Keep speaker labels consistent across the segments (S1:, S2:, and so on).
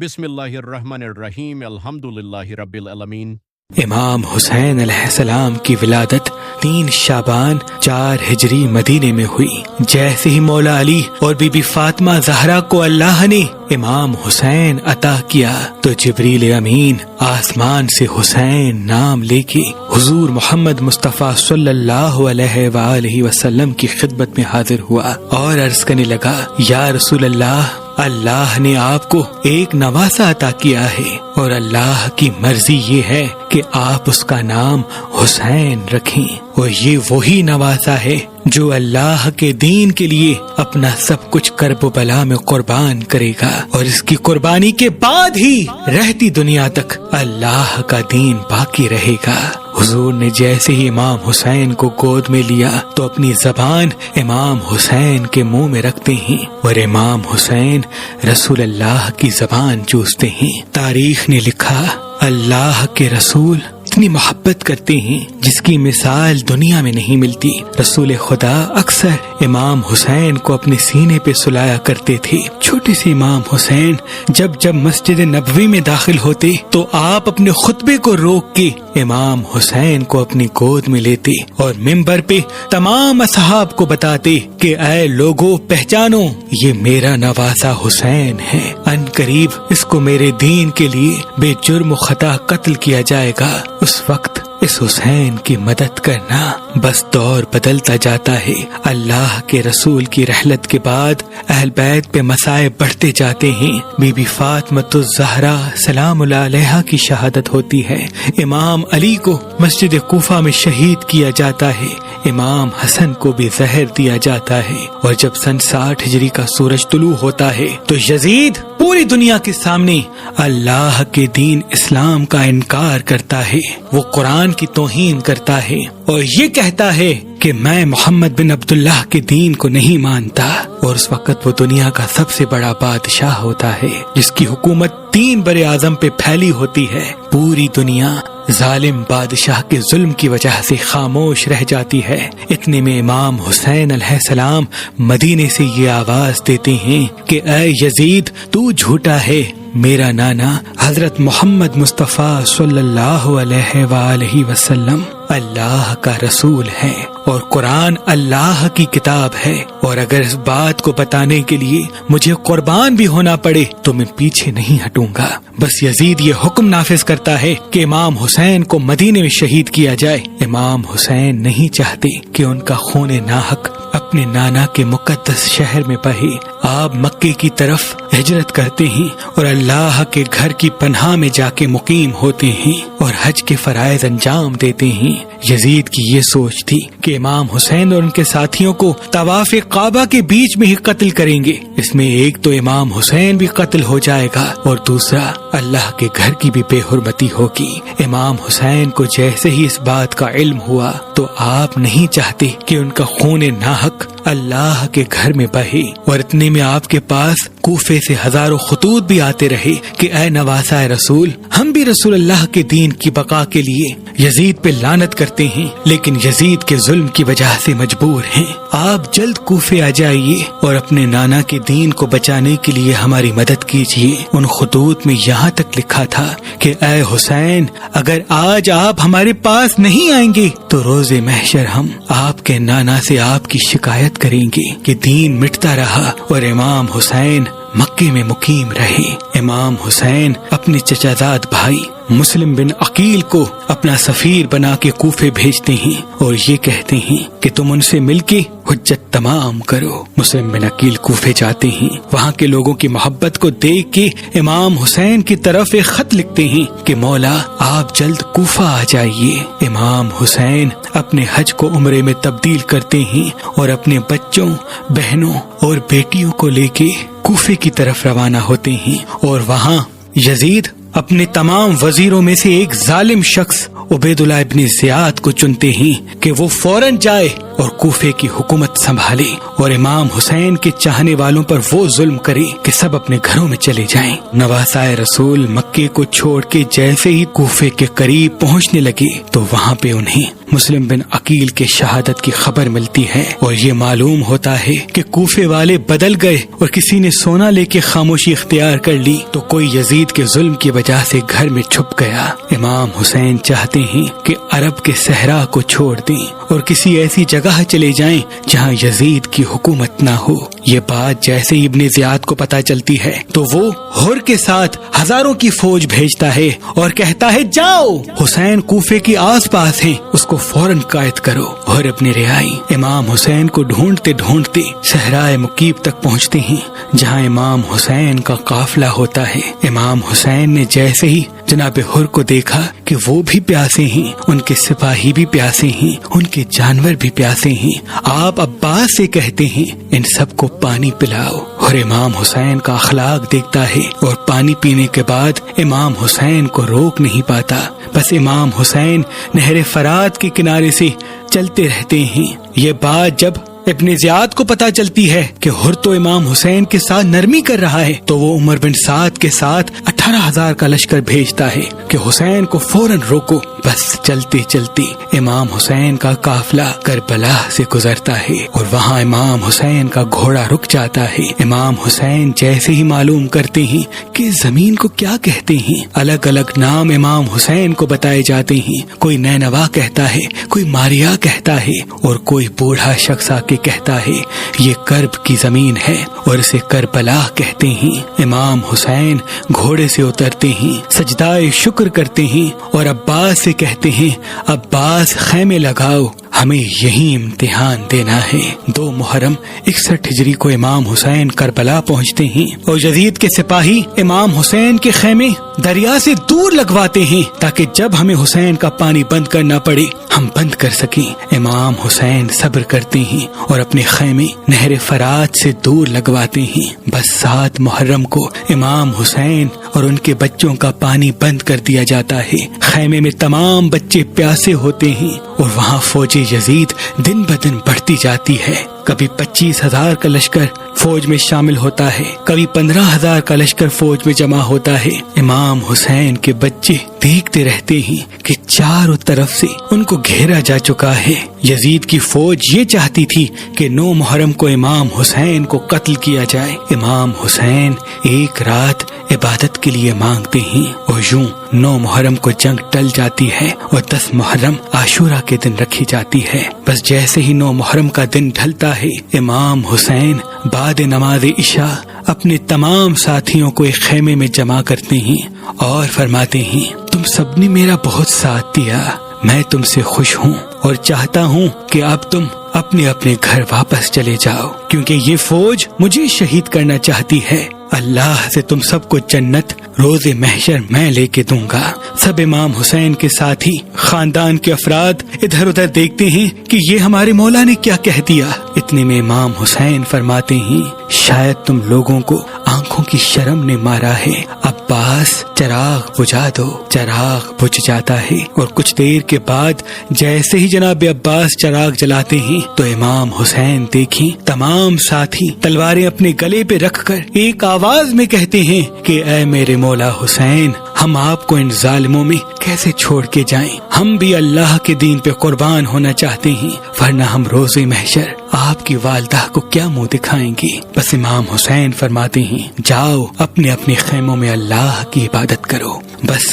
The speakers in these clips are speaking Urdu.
S1: بسم اللہ الرحمن الرحیم الحمدللہ رب العالمین۔
S2: امام حسین علیہ السلام کی ولادت 3 شعبان 4 ہجری مدینے میں ہوئی۔ جیسے ہی مولا علی اور بی بی فاطمہ زہرا کو اللہ نے امام حسین عطا کیا تو جبریل امین آسمان سے حسین نام لے کے حضور محمد مصطفیٰ صلی اللہ علیہ وآلہ وسلم کی خدمت میں حاضر ہوا اور عرض کرنے لگا، یا رسول اللہ نے آپ کو ایک نواسا عطا کیا ہے اور اللہ کی مرضی یہ ہے کہ آپ اس کا نام حسین رکھیں، اور یہ وہی نواسا ہے جو اللہ کے دین کے لیے اپنا سب کچھ کرب و بلا میں قربان کرے گا، اور اس کی قربانی کے بعد ہی رہتی دنیا تک اللہ کا دین باقی رہے گا۔ حضور نے جیسے ہی امام حسین کو گود میں لیا تو اپنی زبان امام حسین کے منہ میں رکھتے ہیں اور امام حسین رسول اللہ کی زبان چوستے ہیں۔ تاریخ نے لکھا، اللہ کے رسول اتنی محبت کرتے ہیں جس کی مثال دنیا میں نہیں ملتی۔ رسول خدا اکثر امام حسین کو اپنے سینے پہ سلایا کرتے تھے۔ چھوٹے سے امام حسین جب مسجد نبوی میں داخل ہوتے تو آپ اپنے خطبے کو روک کے امام حسین کو اپنی گود میں لیتے اور منبر پہ تمام اصحاب کو بتاتے کہ اے لوگو پہچانو، یہ میرا نواسا حسین ہے، ان قریب اس کو میرے دین کے لیے بے جرم و خطا قتل کیا جائے گا۔ اس وقت اس حسین کی مدد کرنا بس دور بدلتا جاتا ہے۔ اللہ کے رسول کی رحلت کے بعد اہل بیت پہ مصائب بڑھتے جاتے ہیں۔ بی بی فاطمۃ الزہرا سلام اللہ علیہا کی شہادت ہوتی ہے، امام علی کو مسجد کوفہ میں شہید کیا جاتا ہے، امام حسن کو بھی زہر دیا جاتا ہے، اور جب سن 60 ہجری کا سورج طلوع ہوتا ہے تو یزید پوری دنیا کے سامنے اللہ کے دین اسلام کا انکار کرتا ہے، وہ قرآن کی توہین کرتا ہے اور یہ کہتا ہے کہ میں محمد بن عبداللہ کے دین کو نہیں مانتا، اور اس وقت وہ دنیا کا سب سے بڑا بادشاہ ہوتا ہے جس کی حکومت 3 بر اعظم پہ پھیلی ہوتی ہے۔ پوری دنیا ظالم بادشاہ کے ظلم کی وجہ سے خاموش رہ جاتی ہے۔ اتنے میں امام حسین علیہ السلام مدینے سے یہ آواز دیتے ہیں کہ اے یزید، تو جھوٹا ہے، میرا نانا حضرت محمد مصطفیٰ صلی اللہ علیہ وآلہ وسلم اللہ کا رسول ہے اور قرآن اللہ کی کتاب ہے، اور اگر اس بات کو بتانے کے لیے مجھے قربان بھی ہونا پڑے تو میں پیچھے نہیں ہٹوں گا۔ بس یزید یہ حکم نافذ کرتا ہے کہ امام حسین کو مدینے میں شہید کیا جائے۔ امام حسین نہیں چاہتے کہ ان کا خون ناحق اپنے نانا کے مقدس شہر میں بہے۔ آپ مکے کی طرف ہجرت کرتے ہیں اور اللہ کے گھر کی پناہ میں جا کے مقیم ہوتے ہیں اور حج کے فرائض انجام دیتے ہیں۔ یزید کی یہ سوچ تھی کہ امام حسین اور ان کے ساتھیوں کو طواف کعبہ کے بیچ میں ہی قتل کریں گے، اس میں ایک تو امام حسین بھی قتل ہو جائے گا اور دوسرا اللہ کے گھر کی بھی بے حرمتی ہوگی۔ امام حسین کو جیسے ہی اس بات کا علم ہوا تو آپ نہیں چاہتے کہ ان کا خون ناحق اللہ کے گھر میں بہے، اور اتنے میں آپ کے پاس کوفے سے ہزاروں خطوط بھی آتے رہے کہ اے نواسا رسول، ہم بھی رسول اللہ کے دین کی بقا کے لیے یزید پہ لعنت کرتے ہیں لیکن یزید کے ظلم کی وجہ سے مجبور ہیں، آپ جلد کوفے آ جائیے اور اپنے نانا کے دین کو بچانے کے لیے ہماری مدد کیجیے۔ ان خطوط میں یہاں تک لکھا تھا کہ اے حسین، اگر آج آپ ہمارے پاس نہیں آئیں گے تو روز محشر ہم آپ کے نانا سے آپ کی شکایت کریں گے کہ دین مٹتا رہا اور امام حسین مکے میں مقیم رہے۔ امام حسین اپنے چچا زاد بھائی مسلم بن عقیل کو اپنا سفیر بنا کے کوفے بھیجتے ہیں اور یہ کہتے ہیں کہ تم ان سے مل کے حجت تمام کرو۔ مسلم بن عقیل کوفے جاتے ہیں، وہاں کے لوگوں کی محبت کو دیکھ کے امام حسین کی طرف ایک خط لکھتے ہیں کہ مولا آپ جلد کوفہ آ جائیے۔ امام حسین اپنے حج کو عمرے میں تبدیل کرتے ہیں اور اپنے بچوں، بہنوں اور بیٹیوں کو لے کے کوفے کی طرف روانہ ہوتے ہیں، اور وہاں یزید اپنے تمام وزیروں میں سے ایک ظالم شخص عبید اللہ ابن زیاد کو چنتے ہیں کہ وہ فوراً جائے اور کوفے کی حکومت سنبھالے اور امام حسین کے چاہنے والوں پر وہ ظلم کرے کہ سب اپنے گھروں میں چلے جائیں۔ نواسائے رسول مکے کو چھوڑ کے جیسے ہی کوفے کے قریب پہنچنے لگے تو وہاں پہ انہیں مسلم بن عقیل کے شہادت کی خبر ملتی ہے اور یہ معلوم ہوتا ہے کہ کوفے والے بدل گئے اور کسی نے سونا لے کے خاموشی اختیار کر لی تو کوئی یزید کے ظلم کی وجہ سے گھر میں چھپ گیا۔ امام حسین چاہتے ہیں کہ عرب کے صحرا کو چھوڑ دیں اور کسی ایسی جگہ چلے جائیں جہاں یزید کی حکومت نہ ہو۔ یہ بات جیسے ہی ابن زیاد کو پتہ چلتی ہے تو وہ ہر کے ساتھ ہزاروں کی فوج بھیجتا ہے اور کہتا ہے جاؤ، حسین کوفے کے آس پاس ہیں، اس کو فوراً قید کرو۔ اور اپنے رہائی امام حسین کو ڈھونڈتے ڈھونڈتے صحرائے مکیب تک پہنچتے ہیں جہاں امام حسین کا قافلہ ہوتا ہے۔ امام حسین نے جیسے ہی جناب حر کو دیکھا کہ وہ بھی پیاسے ہیں، ان کے سپاہی بھی پیاسے ہیں، ان کے جانور بھی پیاسے ہیں، آپ عباس سے کہتے ہیں ان سب کو پانی پلاؤ۔ اور امام حسین کا اخلاق دیکھتا ہے اور پانی پینے کے بعد امام حسین کو روک نہیں پاتا، بس امام حسین نہر فرات کے کنارے سے چلتے رہتے ہیں۔ یہ بات جب ابن زیاد کو پتہ چلتی ہے کہ ہر تو امام حسین کے ساتھ نرمی کر رہا ہے تو وہ عمر بن سعد کے ساتھ 18,000 کا لشکر بھیجتا ہے کہ حسین کو فوراً روکو۔ بس چلتے چلتے امام حسین کا قافلہ کربلا سے گزرتا ہے اور وہاں امام حسین کا گھوڑا رک جاتا ہے۔ امام حسین جیسے ہی معلوم کرتے ہیں کہ زمین کو کیا کہتے ہیں، الگ الگ نام امام حسین کو بتائے جاتے ہیں۔ کوئی نینوا کہتا ہے، کوئی ماریا کہتا ہے اور کوئی بوڑھا شخص آ کے کہتا ہے یہ کرب کی زمین ہے اور اسے کربلا کہتے ہیں۔ امام حسین گھوڑے سے اترتے ہیں، سجدائے شکر کرتے ہیں اور عباس سے کہتے ہیں عباس خیمے لگاؤ، ہمیں یہی امتحان دینا ہے۔ 2 محرم 61 ہجری کو امام حسین کربلا پہنچتے ہیں اور یزید کے سپاہی امام حسین کے خیمے دریا سے دور لگواتے ہیں تاکہ جب ہمیں حسین کا پانی بند کرنا پڑے ہم بند کر سکیں۔ امام حسین صبر کرتے ہیں اور اپنے خیمے نہر فرات سے دور لگواتے ہیں۔ بس 7 محرم کو امام حسین اور ان کے بچوں کا پانی بند کر دیا جاتا ہے۔ خیمے میں تمام بچے پیاسے ہوتے ہیں اور وہاں فوج یزید دن بدن بڑھتی جاتی ہے۔ کبھی 25,000 کا لشکر فوج میں شامل ہوتا ہے، کبھی 15,000 کا لشکر فوج میں جمع ہوتا ہے۔ امام حسین کے بچے دیکھتے رہتے ہیں کہ چاروں طرف سے ان کو گھیرا جا چکا ہے۔ یزید کی فوج یہ چاہتی تھی کہ 9 محرم کو امام حسین کو قتل کیا جائے۔ امام حسین ایک رات عبادت کے لیے مانگتے ہیں اور یوں 9 محرم کو جنگ ٹل جاتی ہے اور 10 محرم عاشورہ کے دن رکھی جاتی ہے۔ بس جیسے ہی 9 محرم کا دن ڈھلتا ہے امام حسین بعد نماز عشاء اپنے تمام ساتھیوں کو ایک خیمے میں جمع کرتے ہیں اور فرماتے ہیں تم سب نے میرا بہت ساتھ دیا، میں تم سے خوش ہوں اور چاہتا ہوں کہ اب تم اپنے اپنے گھر واپس چلے جاؤ کیونکہ یہ فوج مجھے شہید کرنا چاہتی ہے۔ اللہ سے تم سب کو جنت روز محشر میں لے کے دوں گا۔ سب امام حسین کے ساتھی خاندان کے افراد ادھر ادھر دیکھتے ہیں کہ یہ ہمارے مولا نے کیا کہہ دیا۔ اتنے میں امام حسین فرماتے ہیں شاید تم لوگوں کو آنکھوں کی شرم نے مارا ہے، عباس چراغ بجھا دو۔ چراغ بجھ جاتا ہے اور کچھ دیر کے بعد جیسے ہی جناب عباس چراغ جلاتے ہیں تو امام حسین دیکھیں تمام ساتھی تلواریں اپنے گلے پہ رکھ کر ایک آواز میں کہتے ہیں کہ اے میرے مولا حسین، ہم آپ کو ان ظالموں میں کیسے چھوڑ کے جائیں؟ ہم بھی اللہ کے دین پہ قربان ہونا چاہتے ہیں، ورنہ ہم روز محشر آپ کی والدہ کو کیا منہ دکھائیں گے؟ بس امام حسین فرماتے ہیں جاؤ اپنے اپنے خیموں میں اللہ کی عبادت کرو۔ بس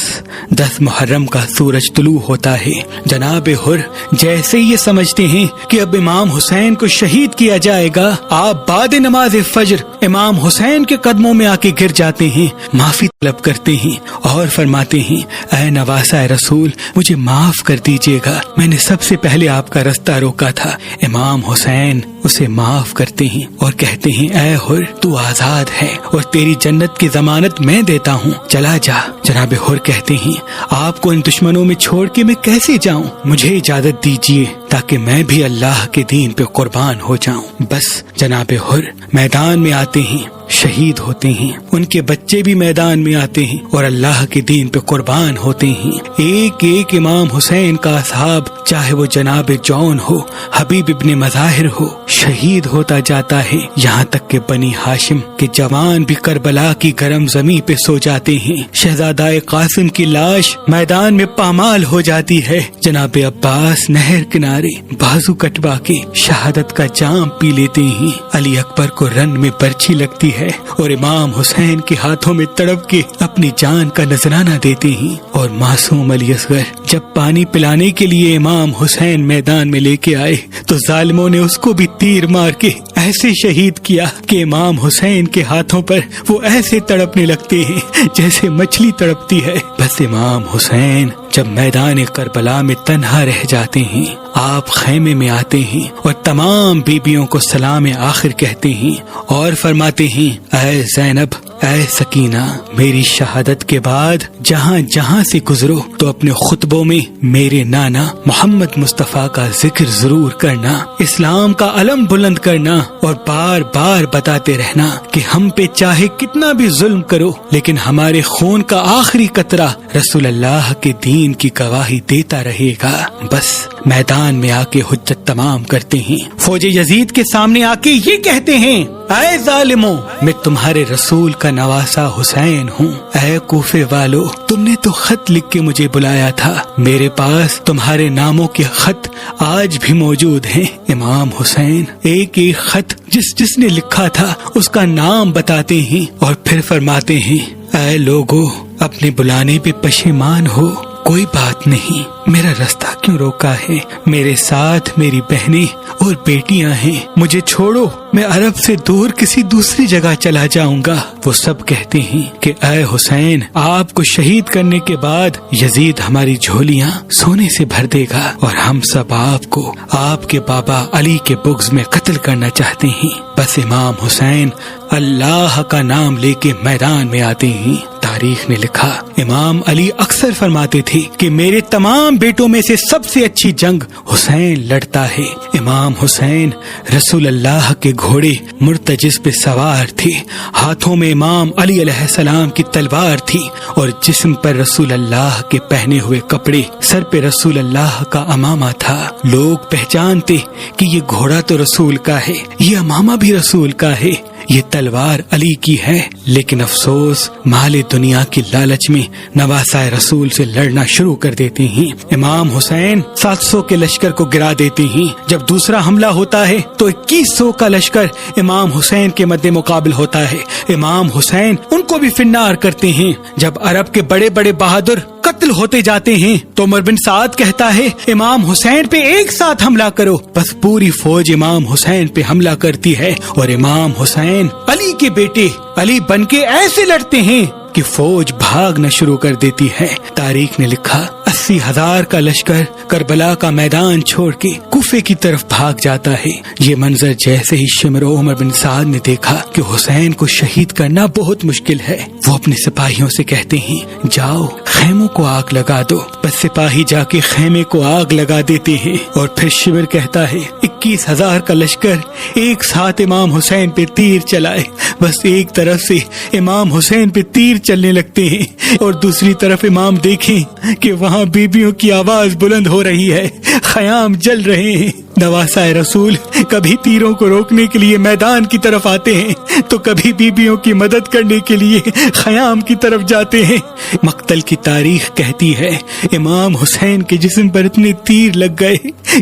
S2: 10 محرم کا سورج طلوع ہوتا ہے۔ جناب حر جیسے یہ سمجھتے ہیں کہ اب امام حسین کو شہید کیا جائے گا، آپ بعد نماز فجر امام حسین کے قدموں میں آ کے گر جاتے ہیں، معافی طلب کرتے ہیں اور فرماتے ہیں اے نواسہ رسول مجھے معاف کر دیجیے گا، میں نے سب سے پہلے آپ کا رستہ روکا تھا۔ امام حسین اسے معاف کرتے ہیں اور کہتے ہیں اے حر تو آزاد ہے اور تیری جنت کی ضمانت میں دیتا ہوں، چلا جا۔ جناب حر کہتے ہیں آپ کو ان دشمنوں میں چھوڑ کے میں کیسے جاؤں، مجھے اجازت دیجیے تاکہ میں بھی اللہ کے دین پہ قربان ہو جاؤں۔ بس جناب حر میدان میں آتے ہیں، شہید ہوتے ہیں، ان کے بچے بھی میدان میں آتے ہیں اور اللہ کے دین پہ قربان ہوتے ہیں۔ ایک ایک امام حسین کا اصحاب، چاہے وہ جناب جون ہو، حبیب ابن مظاہر ہو، شہید ہوتا جاتا ہے، یہاں تک کہ بنی ہاشم کے جوان بھی کربلا کی گرم زمین پہ سو جاتے ہیں۔ شہزادہ قاسم کی لاش میدان میں پامال ہو جاتی ہے، جناب عباس نہر کنارے بازو کٹوا کے شہادت کا جام پی لیتے ہیں، علی اکبر کو رن میں برچھی لگتی ہے اور امام حسین کے ہاتھوں میں تڑپ کے اپنی جان کا نذرانہ دیتے ہیں، اور معصوم علی اصغر جب پانی پلانے کے لیے امام حسین میدان میں لے کے آئے تو ظالموں نے اس کو بھی تیر مار کے ایسے شہید کیا کہ امام حسین کے ہاتھوں پر وہ ایسے تڑپنے لگتے ہیں جیسے مچھلی تڑپتی ہے۔ بس امام حسین جب میدان کربلا میں تنہا رہ جاتے ہیں، آپ خیمے میں آتے ہیں اور تمام بیبیوں کو سلام آخر کہتے ہیں اور فرماتے ہیں، اے زینب، اے سکینہ، میری شہادت کے بعد جہاں جہاں سے گزرو تو اپنے خطبوں میں میرے نانا محمد مصطفیٰ کا ذکر ضرور کرنا، اسلام کا علم بلند کرنا اور بار بار بتاتے رہنا کہ ہم پہ چاہے کتنا بھی ظلم کرو لیکن ہمارے خون کا آخری قطرہ رسول اللہ کے دین کی گواہی دیتا رہے گا۔ بس میدان میں آ کے حجت تمام کرتے ہیں، فوج یزید کے سامنے آ کے یہ کہتے ہیں، اے ظالموں، میں تمہارے رسول کا نواسا حسین ہوں۔ اے کوفے والو، تم نے تو خط لکھ کے مجھے بلایا تھا، میرے پاس تمہارے ناموں کے خط آج بھی موجود ہیں۔ امام حسین ایک ایک خط جس نے لکھا تھا اس کا نام بتاتے ہیں اور پھر فرماتے ہیں، اے لوگو، اپنے بلانے پہ پشیمان ہو، کوئی بات نہیں، میرا راستہ کیوں روکا ہے؟ میرے ساتھ میری بہنیں اور بیٹیاں ہیں، مجھے چھوڑو، میں عرب سے دور کسی دوسری جگہ چلا جاؤں گا۔ وہ سب کہتے ہیں کہ اے حسین، آپ کو شہید کرنے کے بعد یزید ہماری جھولیاں سونے سے بھر دے گا اور ہم سب آپ کو آپ کے بابا علی کے بغض میں قتل کرنا چاہتے ہیں۔ بس امام حسین اللہ کا نام لے کے میدان میں آتے ہیں۔ تاریخ نے لکھا، امام علی اکثر فرماتے تھے کہ میرے تمام بیٹوں میں سے سب سے اچھی جنگ حسین لڑتا ہے۔ امام حسین رسول اللہ کے گھوڑے مرتجز پہ سوار تھے، ہاتھوں میں امام علی علیہ السلام کی تلوار تھی اور جسم پر رسول اللہ کے پہنے ہوئے کپڑے، سر پہ رسول اللہ کا امامہ تھا۔ لوگ پہچانتے کہ یہ گھوڑا تو رسول کا ہے، یہ امامہ بھی رسول کا ہے، یہ تلوار علی کی ہے، لیکن افسوس مال دنیا کی لالچ میں نواسہ رسول سے لڑنا شروع کر دیتے ہیں۔ امام حسین 700 کے لشکر کو گرا دیتے ہیں۔ جب دوسرا حملہ ہوتا ہے تو 2100 کا لشکر امام حسین کے مد مقابل ہوتا ہے۔ امام حسین ان کو بھی فنار کرتے ہیں۔ جب عرب کے بڑے بڑے بہادر قتل ہوتے جاتے ہیں تو عمر بن سعد کہتا ہے، امام حسین پہ ایک ساتھ حملہ کرو۔ بس پوری فوج امام حسین پہ حملہ کرتی ہے اور امام حسین علی کے بیٹے علی بن کے ایسے لڑتے ہیں کہ فوج بھاگنا شروع کر دیتی ہے۔ تاریخ نے لکھا، 80,000 کا لشکر کربلا کا میدان چھوڑ کے کوفے کی طرف بھاگ جاتا ہے۔ یہ منظر جیسے ہی شمر و عمر بن سعد نے دیکھا کہ حسین کو شہید کرنا بہت مشکل ہے، وہ اپنے سپاہیوں سے کہتے ہیں، جاؤ خیموں کو آگ لگا دو۔ بس سپاہی جا کے خیمے کو آگ لگا دیتے ہیں اور پھر شمر کہتا ہے، 21,000 کا لشکر ایک ساتھ امام حسین پہ تیر چلائے۔ بس ایک طرف سے امام حسین پہ تیر چلنے لگتے ہیں اور دوسری طرف امام دیکھیں کہ وہاں بیبیوں کی آواز بلند ہو رہی ہے، خیام جل رہے ہیں۔ نواسہ رسول کبھی تیروں کو روکنے کے لیے میدان کی طرف آتے ہیں تو کبھی بیبیوں کی مدد کرنے کے لیے خیام کی طرف جاتے ہیں۔ مقتل کی تاریخ کہتی ہے، امام حسین کے جسم پر اتنے تیر لگ گئے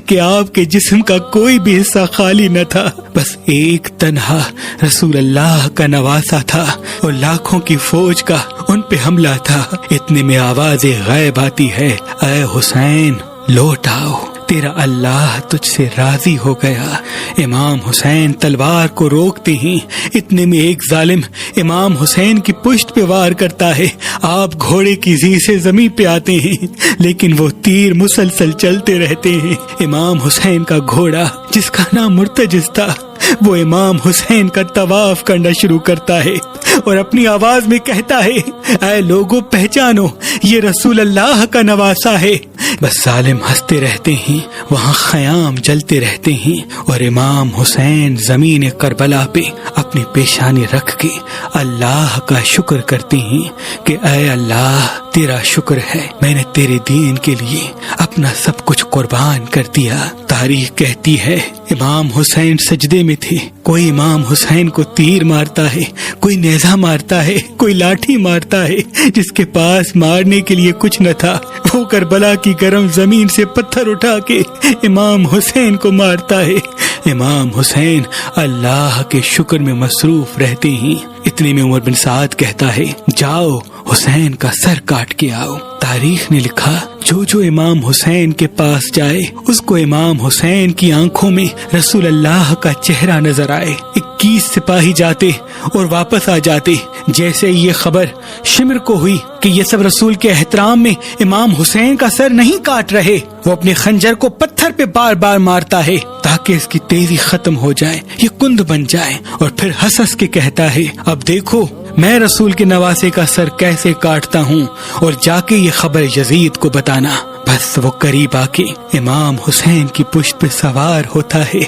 S2: کہ آپ کے جسم کا کوئی بھی حصہ خالی نہ تھا، بس ایک تنہا رسول اللہ کا نواسہ تھا اور لاکھوں کی فوج کا ان پہ حملہ تھا۔ اتنے میں آواز غیب آتی ہے، اے حسین لوٹ آؤ، تیرا اللہ تجھ سے راضی ہو گیا۔ امام حسین تلوار کو روکتے ہیں، اتنے میں ایک ظالم امام حسین کی پشت پہ وار کرتا ہے۔ آپ گھوڑے کی زی سے زمین پہ آتے ہیں لیکن وہ تیر مسلسل چلتے رہتے ہیں۔ امام حسین کا گھوڑا جس کا نام مرتجز تھا وہ امام حسین کا طواف کرنا شروع کرتا ہے اور اپنی آواز میں کہتا ہے، اے لوگوں پہچانو، یہ رسول اللہ کا نواسہ ہے۔ بس ظالم ہنستے رہتے ہیں، وہاں خیام جلتے رہتے ہیں، اور امام حسین زمین کربلا پہ اپنی پیشانی رکھ کے اللہ کا شکر کرتے ہیں کہ اے اللہ تیرا شکر ہے، میں نے تیرے دین کے لیے اپنا سب کچھ قربان کر دیا۔ تاریخ کہتی ہے امام حسین سجدے میں تھے، کوئی امام حسین کو تیر مارتا ہے، کوئی نیزہ مارتا ہے، کوئی لاٹھی مارتا ہے، جس کے پاس مارنے کے لیے کچھ نہ تھا وہ کربلا کی گرم زمین سے پتھر اٹھا کے امام حسین کو مارتا ہے۔ امام حسین اللہ کے شکر میں مصروف رہتے ہیں۔ اتنے میں عمر بن سعد کہتا ہے جاؤ حسین کا سر کاٹ کے آؤ۔ تاریخ نے لکھا جو امام حسین کے پاس جائے اس کو امام حسین کی آنکھوں میں رسول اللہ کا چہرہ نظر آئے۔ 21 سپاہی جاتے اور واپس آ جاتے۔ جیسے یہ خبر شمر کو ہوئی کہ یہ سب رسول کے احترام میں امام حسین کا سر نہیں کاٹ رہے، وہ اپنے خنجر کو پتھر پہ بار بار مارتا ہے تاکہ اس کی تیزی ختم ہو جائے، یہ کند بن جائے، اور پھر ہنس ہنس کے کہتا ہے اب دیکھو میں رسول کے نواسے کا سر کیسے کاٹتا ہوں، اور جا کے یہ خبر یزید کو بتانا۔ بس وہ قریب آ کے امام حسین کی پشت پہ سوار ہوتا ہے،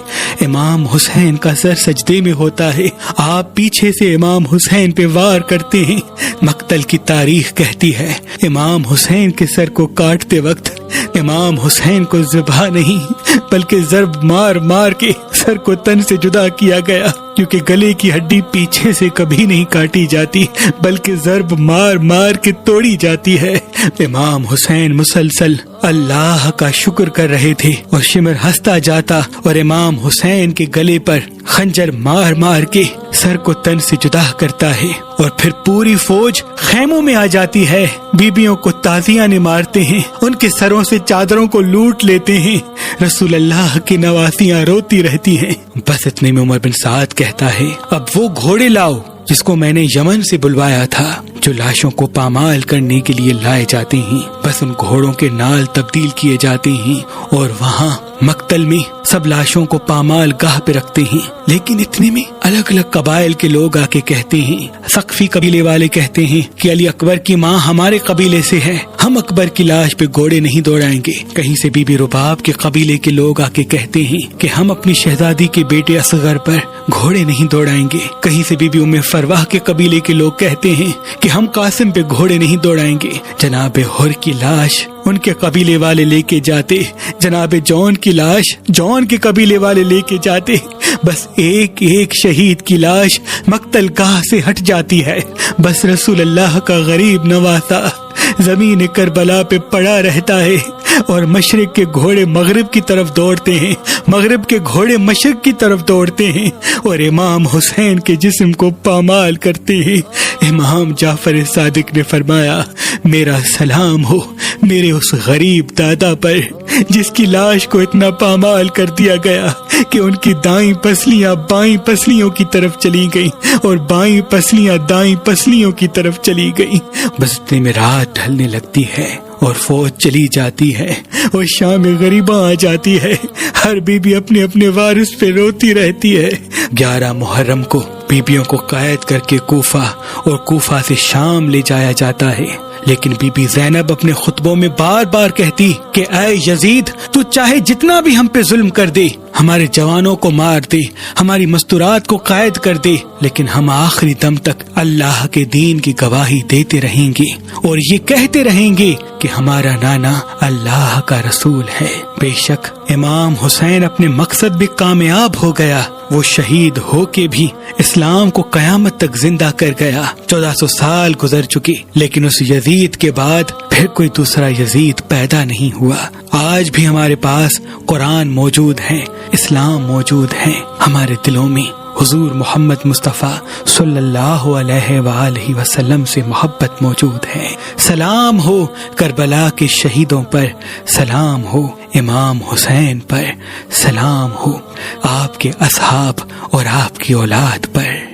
S2: امام حسین کا سر سجدے میں ہوتا ہے، آپ پیچھے سے امام حسین پہ وار کرتے ہیں۔ مقتل کی تاریخ کہتی ہے امام حسین کے سر کو کاٹتے وقت امام حسین کو ذبح نہیں بلکہ ضرب مار مار کے سر کو تن سے جدا کیا گیا، کیونکہ گلے کی ہڈی پیچھے سے کبھی نہیں کاٹی جاتی بلکہ ضرب مار مار کے توڑی جاتی ہے۔ امام حسین مسلسل اللہ کا شکر کر رہے تھے اور شمر ہنستا جاتا اور امام حسین کے گلے پر خنجر مار مار کے سر کو تن سے جدا کرتا ہے، اور پھر پوری فوج خیموں میں آ جاتی ہے، بیبیوں کو تازیاں مارتے ہیں، ان کے سروں سے چادروں کو لوٹ لیتے ہیں، رسول اللہ کی نواسیاں روتی رہتی ہیں۔ بس اتنے میں عمر بن سعد کہتا ہے اب وہ گھوڑے لاؤ جس کو میں نے یمن سے بلوایا تھا، جو لاشوں کو پامال کرنے کے لیے لائے جاتے ہیں۔ بس ان گھوڑوں کے نال تبدیل کیے جاتے ہیں اور وہاں مقتل میں سب لاشوں کو پامال گاہ پہ رکھتے ہیں۔ لیکن اتنے میں الگ الگ قبائل کے لوگ آ کے کہتے ہیں، ثقفی قبیلے والے کہتے ہیں کہ علی اکبر کی ماں ہمارے قبیلے سے ہے، ہم اکبر کی لاش پہ گھوڑے نہیں دوڑائیں گے۔ کہیں سے بی بی رباب کے قبیلے کے لوگ آ کے کہتے ہیں کہ ہم اپنی شہزادی کے بیٹے اصغر پر گھوڑے نہیں دوڑائیں گے۔ کہیں سے بی بی ام فرواہ کے قبیلے کے لوگ کہتے ہیں کہ ہم قاسم پہ گھوڑے نہیں دوڑائیں گے۔ جناب حر کی لاش ان کے قبیلے والے لے کے جاتے، جناب جون کی لاش جون کے قبیلے والے لے کے جاتے۔ بس ایک ایک شہید کی لاش مقتل گاہ سے ہٹ جاتی ہے، بس رسول اللہ کا غریب نواسا زمین کربلا پہ پڑا رہتا ہے، اور مشرق کے گھوڑے مغرب کی طرف دوڑتے ہیں، مغرب کے گھوڑے مشرق کی طرف دوڑتے ہیں اور امام حسین کے جسم کو پامال کرتے ہیں۔ امام جعفر صادق نے فرمایا میرا سلام ہو میرے اس غریب دادا پر جس کی لاش کو اتنا پامال کر دیا گیا کہ ان کی دائیں پسلیاں بائیں پسلیوں کی طرف چلی گئیں اور بائیں پسلیاں دائیں پسلیوں کی طرف چلی گئیں۔ بس اتنے میں رات ڈھلنے لگتی ہے اور فوج چلی جاتی ہے اور شام غریباں آ جاتی ہے، ہر بیوی اپنے اپنے وارث پہ روتی رہتی ہے۔ 11 محرم کو بیبیوں کو قید کر کے کوفہ اور کوفہ سے شام لے جایا جاتا ہے، لیکن بی بی زینب اپنے خطبوں میں بار بار کہتی کہ اے یزید تو چاہے جتنا بھی ہم پہ ظلم کر دے، ہمارے جوانوں کو مار دے، ہماری مستورات کو قید کر دے، لیکن ہم آخری دم تک اللہ کے دین کی گواہی دیتے رہیں گے اور یہ کہتے رہیں گے کہ ہمارا نانا اللہ کا رسول ہے۔ بے شک امام حسین اپنے مقصد بھی کامیاب ہو گیا، وہ شہید ہو کے بھی اسلام کو قیامت تک زندہ کر گیا۔ 1400 سال گزر چکے لیکن اس یزید کے بعد پھر کوئی دوسرا یزید پیدا نہیں ہوا۔ آج بھی ہمارے پاس قرآن موجود ہے، اسلام موجود ہے، ہمارے دلوں میں حضور محمد مصطفیٰ صلی اللہ علیہ وآلہ وسلم سے محبت موجود ہے۔ سلام ہو کربلا کے شہیدوں پر، سلام ہو امام حسین پر، سلام ہو آپ کے اصحاب اور آپ کی اولاد پر۔